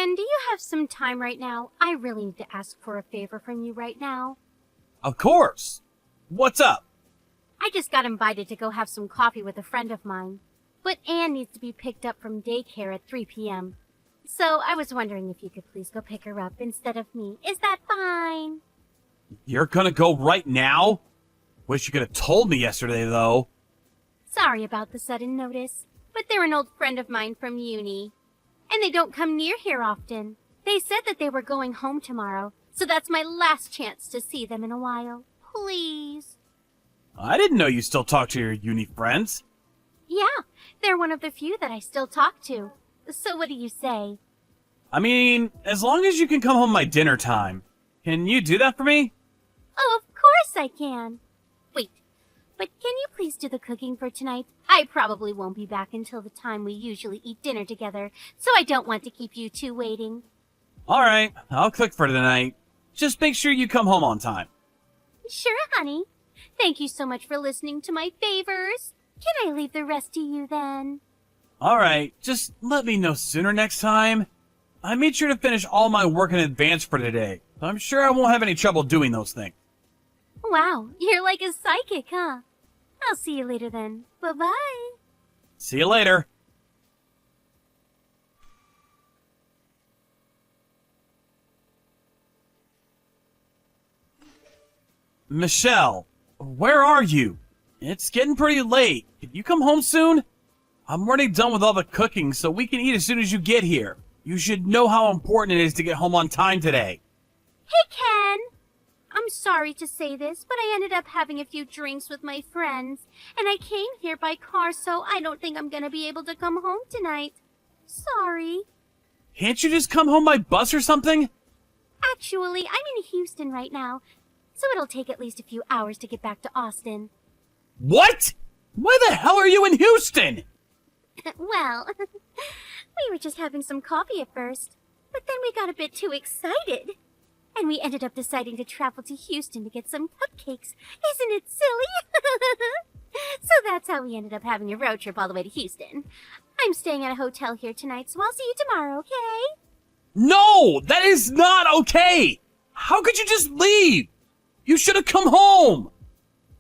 Ken, do you have some time right now? I really need to ask for a favor from you right now. Of course. What's up? I just got invited to go have some coffee with a friend of mine, but Anne needs to be picked up from daycare at 3 p.m. So I was wondering if you could please go pick her up instead of me. Is that fine? You're gonna go right now? Wish you could have told me yesterday, though. Sorry about the sudden notice, but they're an old friend of mine from uni. And they don't come near here often. They said that they were going home tomorrow, so that's my last chance to see them in a while. Please. I didn't know you still talk to your uni friends. Yeah, they're one of the few that I still talk to. So what do you say? I mean, as long as you can come home by dinner time. Can you do that for me? Oh, of course I can. Wait, but can you please do the cooking for tonight? I probably won't be back until the time we usually eat dinner together, so I don't want to keep you two waiting. Alright, I'll cook for tonight. Just make sure you come home on time. Sure, honey. Thank you so much for listening to my favors. Can I leave the rest to you then? Alright, just let me know sooner next time. I made sure to finish all my work in advance for today. I'm sure I won't have any trouble doing those things. Wow, you're like a psychic, huh? I'll see you later then. Bye-bye. See you later. Michelle, where are you? It's getting pretty late. Can you come home soon? I'm already done with all the cooking, so we can eat as soon as you get here. You should know how important it is to get home on time today. Hey, Ken! I'm sorry to say this, but I ended up having a few drinks with my friends, and I came here by car, so I don't think I'm gonna be able to come home tonight. Sorry. Can't you just come home by bus or something? Actually, I'm in Houston right now, so it'll take at least a few hours to get back to Austin. What? Why the hell are you in Houston? Well, we were just having some coffee at first, but then we got a bit too excited. And we ended up deciding to travel to Houston to get some cupcakes. Isn't it silly? So that's how we ended up having a road trip all the way to Houston. I'm staying at a hotel here tonight, so I'll see you tomorrow, okay? No, that is not okay. How could you just leave? You should have come home.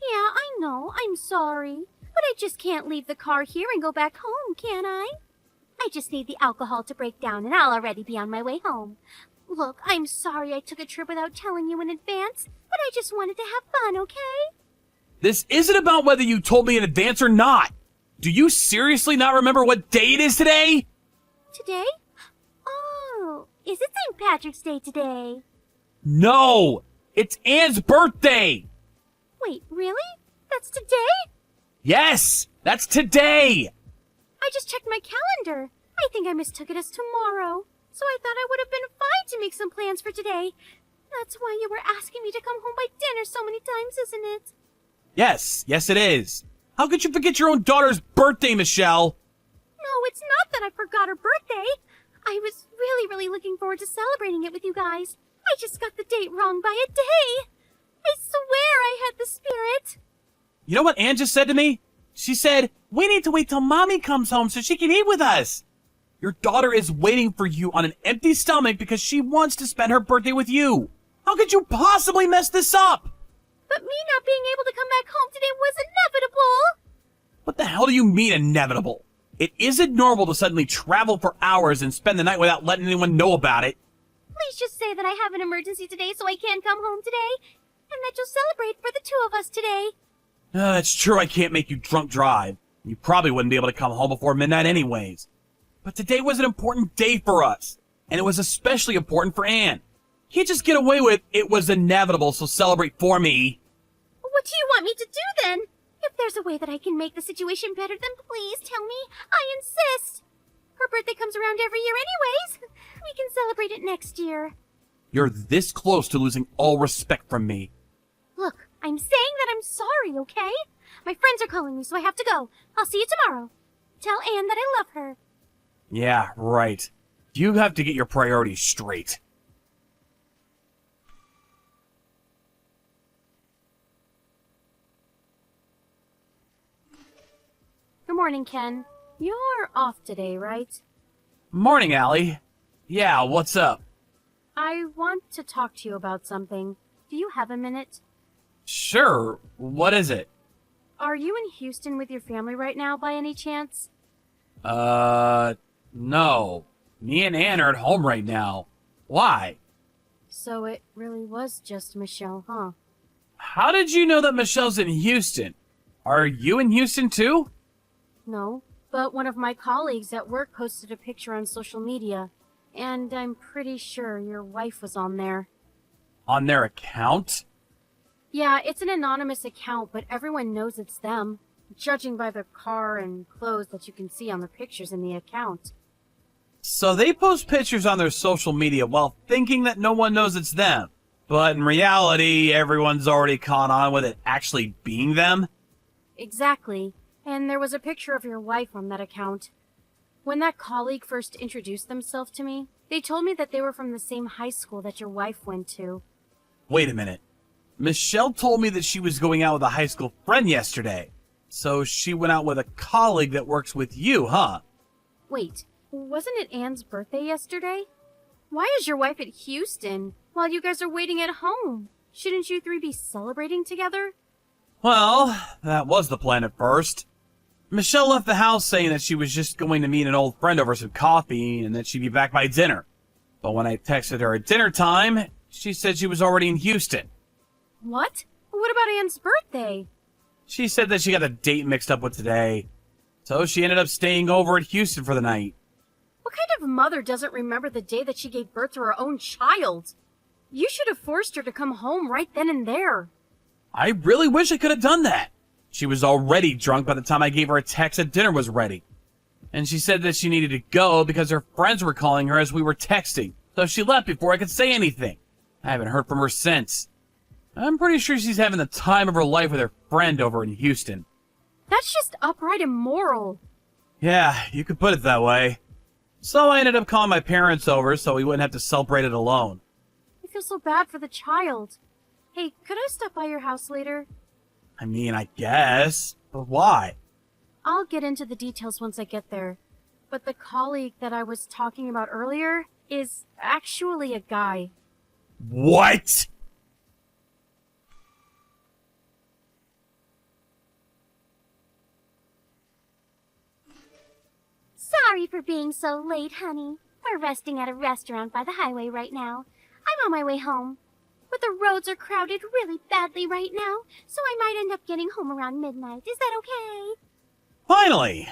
Yeah, I know. I'm sorry. But I just can't leave the car here and go back home, can I? I just need the alcohol to break down and I'll already be on my way home. Look, I'm sorry I took a trip without telling you in advance, but I just wanted to have fun, okay? This isn't about whether you told me in advance or not. Do you seriously not remember what day it is today? Today? Oh, is it St. Patrick's Day today? No, it's Anne's birthday. Wait, really? That's today? Yes, that's today. I just checked my calendar. I think I mistook it as tomorrow. So I thought I would have been fine to make some plans for today. That's why you were asking me to come home by dinner so many times, isn't it? Yes, it is. How could you forget your own daughter's birthday, Michelle? No, it's not that I forgot her birthday. I was really looking forward to celebrating it with you guys. I just got the date wrong by a day. I swear I had the spirit. You know what Anne just said to me? She said, we need to wait till Mommy comes home so she can eat with us. Your daughter is waiting for you on an empty stomach because she wants to spend her birthday with you. How could you possibly mess this up? But me not being able to come back home today was inevitable. What the hell do you mean inevitable? It isn't normal to suddenly travel for hours and spend the night without letting anyone know about it. Please just say that I have an emergency today so I can't come home today, and that you'll celebrate for the two of us today. It's true I can't make you drunk drive. You probably wouldn't be able to come home before midnight anyways. But today was an important day for us, and it was especially important for Anne. Can't just get away with, it was inevitable, so celebrate for me. What do you want me to do then? If there's a way that I can make the situation better, then please tell me. I insist. Her birthday comes around every year anyways. We can celebrate it next year. You're this close to losing all respect from me. Look, I'm saying that I'm sorry, okay? My friends are calling me, so I have to go. I'll see you tomorrow. Tell Anne that I love her. Yeah, right. You have to get your priorities straight. Good morning, Ken. You're off today, right? Morning, Allie. Yeah, what's up? I want to talk to you about something. Do you have a minute? Sure, what is it? Are you in Houston with your family right now by any chance? No. Me and Ann are at home right now. Why? So it really was just Michelle, huh? How did you know that Michelle's in Houston? Are you in Houston too? No, but one of my colleagues at work posted a picture on social media, and I'm pretty sure your wife was on there. On their account? Yeah, it's an anonymous account, but everyone knows it's them, judging by the car and clothes that you can see on the pictures in the account. So they post pictures on their social media while thinking that no one knows it's them. But in reality, everyone's already caught on with it actually being them. Exactly. And there was a picture of your wife on that account. When that colleague first introduced themselves to me, they told me that they were from the same high school that your wife went to. Wait a minute. Michelle told me that she was going out with a high school friend yesterday. So she went out with a colleague that works with you, huh? Wait, wasn't it Anne's birthday yesterday? Why is your wife at Houston while you guys are waiting at home? Shouldn't you three be celebrating together? Well, that was the plan at first. Michelle left the house saying that she was just going to meet an old friend over some coffee and that she'd be back by dinner. But when I texted her at dinner time, she said she was already in Houston. What? What about Anne's birthday? She said that she got a date mixed up with today. So she ended up staying over at Houston for the night. What kind of mother doesn't remember the day that she gave birth to her own child? You should have forced her to come home right then and there. I really wish I could have done that. She was already drunk by the time I gave her a text that dinner was ready. And she said that she needed to go because her friends were calling her as we were texting. So she left before I could say anything. I haven't heard from her since. I'm pretty sure she's having the time of her life with her friend over in Houston. That's just upright immoral. Yeah, you could put it that way. So I ended up calling my parents over so we wouldn't have to celebrate it alone. I feel so bad for the child. Hey, could I stop by your house later? I mean, I guess. But why? I'll get into the details once I get there. But the colleague that I was talking about earlier is actually a guy. What? Sorry for being so late, honey. We're resting at a restaurant by the highway right now. I'm on my way home. But the roads are crowded really badly right now, so I might end up getting home around midnight. Is that okay? Finally!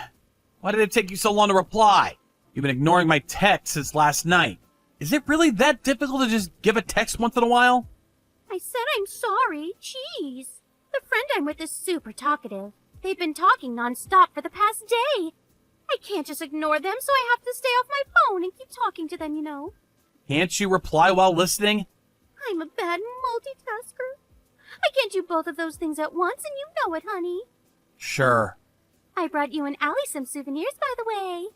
Why did it take you so long to reply? You've been ignoring my texts since last night. Is it really that difficult to just give a text once in a while? I said I'm sorry. Jeez. The friend I'm with is super talkative. They've been talking nonstop for the past day. I can't just ignore them, so I have to stay off my phone and keep talking to them, you know. Can't you reply while listening? I'm a bad multitasker. I can't do both of those things at once, and you know it, honey. Sure. I brought you and Allie some souvenirs, by the way.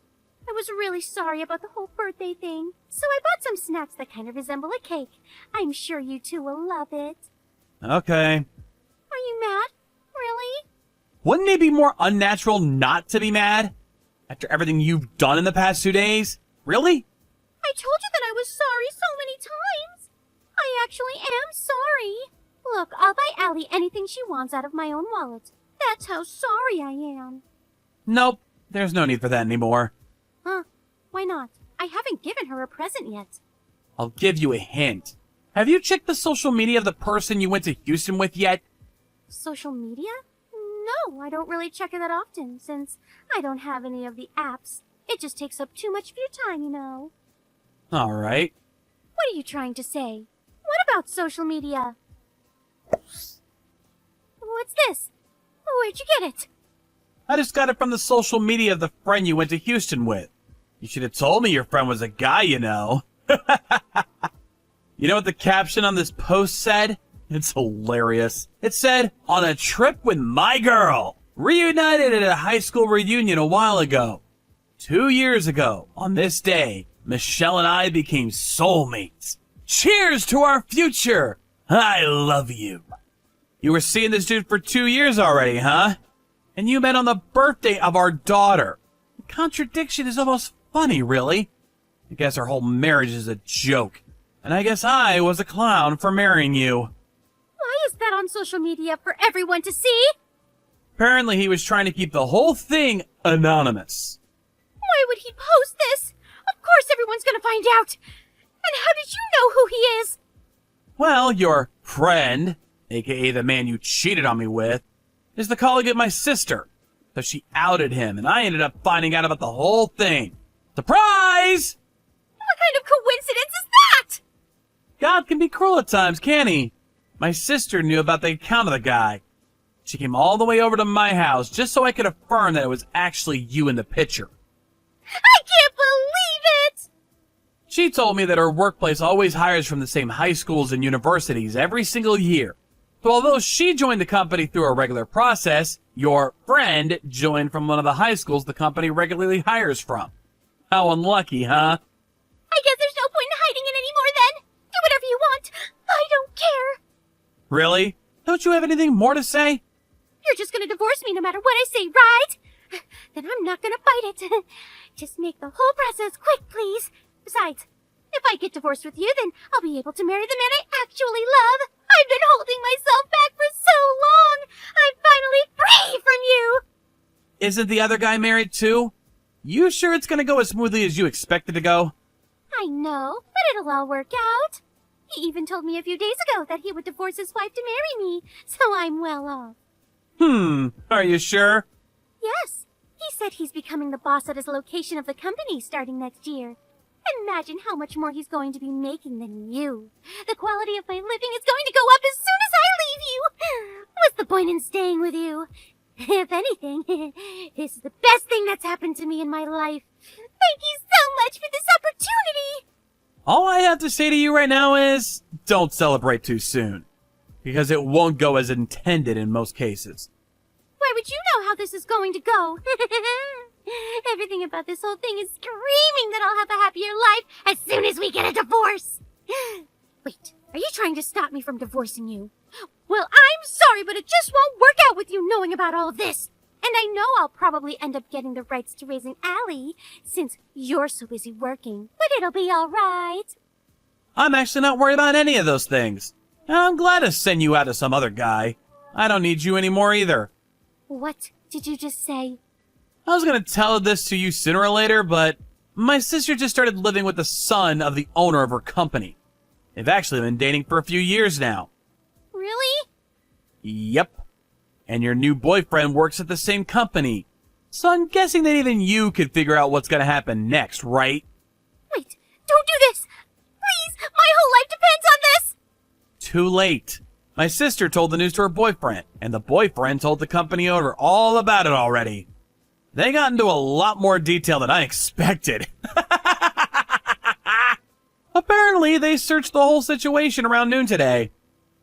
I was really sorry about the whole birthday thing, so I bought some snacks that kind of resemble a cake. I'm sure you two will love it. Okay. Are you mad? Really? Wouldn't it be more unnatural not to be mad? After everything you've done in the past 2 days? Really? I told you that I was sorry so many times. I actually am sorry. Look, I'll buy Allie anything she wants out of my own wallet. That's how sorry I am. Nope. There's no need for that anymore. Huh? Why not? I haven't given her a present yet. I'll give you a hint. Have you checked the social media of the person you went to Houston with yet? Social media? No, I don't really check it that often, since I don't have any of the apps. It just takes up too much of your time, you know. Alright. What are you trying to say? What about social media? What's this? Where'd you get it? I just got it from the social media of the friend you went to Houston with. You should have told me your friend was a guy, you know. You know what the caption on this post said? It's hilarious. It said, "On a trip with my girl. Reunited at a high school reunion a while ago. 2 years ago, on this day, Michelle and I became soulmates. Cheers to our future. I love you." You were seeing this dude for 2 years already, huh? And you met on the birthday of our daughter. The contradiction is almost funny, really. I guess our whole marriage is a joke. And I guess I was a clown for marrying you. Why is that on social media for everyone to see? Apparently he was trying to keep the whole thing anonymous. Why would he post this? Of course everyone's gonna find out. And how did you know who he is? Well, your friend, aka the man you cheated on me with, is the colleague of my sister. So she outed him, and I ended up finding out about the whole thing. Surprise! What kind of coincidence is that? God can be cruel at times, can't he? My sister knew about the account of the guy. She came all the way over to my house just so I could affirm that it was actually you in the picture. I can't believe it! She told me that her workplace always hires from the same high schools and universities every single year. So although she joined the company through a regular process, your friend joined from one of the high schools the company regularly hires from. How unlucky, huh? I guess there's no point in hiding it anymore then. Do whatever you want. I don't care. Really? Don't you have anything more to say? You're just gonna divorce me no matter what I say, right? Then I'm not gonna fight it. Just make the whole process quick, please. Besides, if I get divorced with you, then I'll be able to marry the man I actually love. I've been holding myself back for so long. I'm finally free from you. Isn't the other guy married too? You sure it's gonna go as smoothly as you expect it to go? I know, but it'll all work out. He even told me a few days ago that he would divorce his wife to marry me, so I'm well off. Are you sure? Yes, he said he's becoming the boss at his location of the company starting next year. Imagine how much more he's going to be making than you. The quality of my living is going to go up as soon as I leave you. What's the point in staying with you? If anything, this is the best thing that's happened to me in my life. Thank you so much for this opportunity. All I have to say to you right now is, don't celebrate too soon. Because it won't go as intended in most cases. Why would you know how this is going to go? Everything about this whole thing is screaming that I'll have a happier life as soon as we get a divorce. Wait, are you trying to stop me from divorcing you? Well, I'm sorry, but it just won't work out with you knowing about all of this. And I know I'll probably end up getting the rights to raising Allie, since you're so busy working. But it'll be all right. I'm actually not worried about any of those things. And I'm glad to send you out to some other guy. I don't need you anymore either. What did you just say? I was gonna tell this to you sooner or later, but my sister just started living with the son of the owner of her company. They've actually been dating for a few years now. Really? Yep. And your new boyfriend works at the same company. So I'm guessing that even you could figure out what's gonna happen next, right? Wait, don't do this! Please, my whole life depends on this! Too late. My sister told the news to her boyfriend, and the boyfriend told the company owner all about it already. They got into a lot more detail than I expected. Apparently, they searched the whole situation around noon today.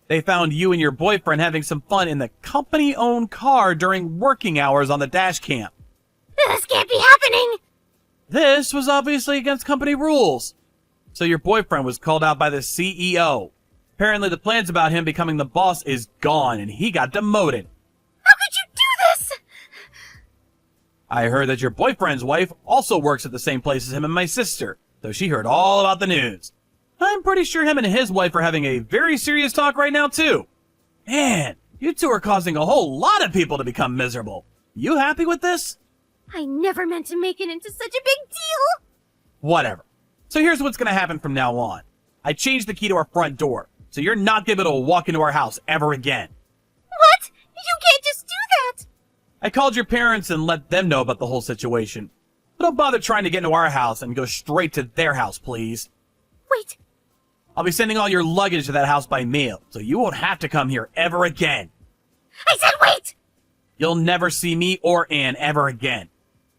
They found you and your boyfriend having some fun in the company-owned car during working hours on the dash cam. This can't be happening! This was obviously against company rules. So your boyfriend was called out by the CEO. Apparently the plans about him becoming the boss is gone and he got demoted. How could you do this? I heard that your boyfriend's wife also works at the same place as him and my sister, so she heard all about the news. I'm pretty sure him and his wife are having a very serious talk right now too. Man, you two are causing a whole lot of people to become miserable. You happy with this? I never meant to make it into such a big deal. Whatever. So here's what's gonna happen from now on. I changed the key to our front door, so you're not able to walk into our house ever again. What? You can't just do that! I called your parents and let them know about the whole situation. But don't bother trying to get into our house and go straight to their house, please. Wait, I'll be sending all your luggage to that house by mail, so you won't have to come here ever again. I said wait! You'll never see me or Anne ever again.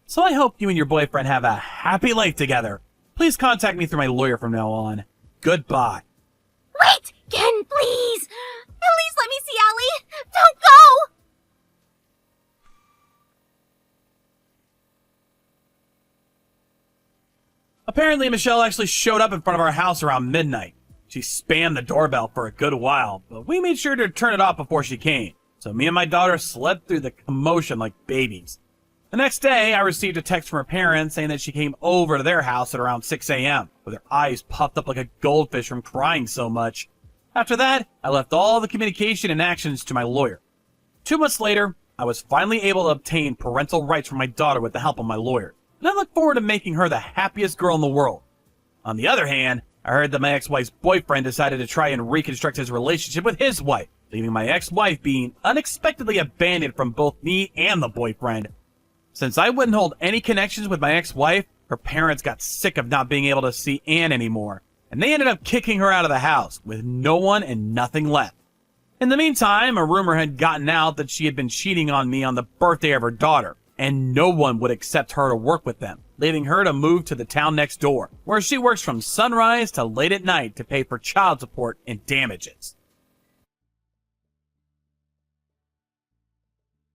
So I hope you and your boyfriend have a happy life together. Please contact me through my lawyer from now on. Goodbye. Wait! Ken, please! At least let me see Allie! Don't go! Apparently, Michelle actually showed up in front of our house around midnight. She spammed the doorbell for a good while, but we made sure to turn it off before she came. So me and my daughter slept through the commotion like babies. The next day, I received a text from her parents saying that she came over to their house at around 6 a.m., with her eyes puffed up like a goldfish from crying so much. After that, I left all the communication and actions to my lawyer. 2 months later, I was finally able to obtain parental rights for my daughter with the help of my lawyer, and I look forward to making her the happiest girl in the world. On the other hand, I heard that my ex-wife's boyfriend decided to try and reconstruct his relationship with his wife, leaving my ex-wife being unexpectedly abandoned from both me and the boyfriend. Since I wouldn't hold any connections with my ex-wife, her parents got sick of not being able to see Anne anymore, and they ended up kicking her out of the house with no one and nothing left. In the meantime, a rumor had gotten out that she had been cheating on me on the birthday of her daughter, and no one would accept her to work with them, leaving her to move to the town next door, where she works from sunrise to late at night to pay for child support and damages.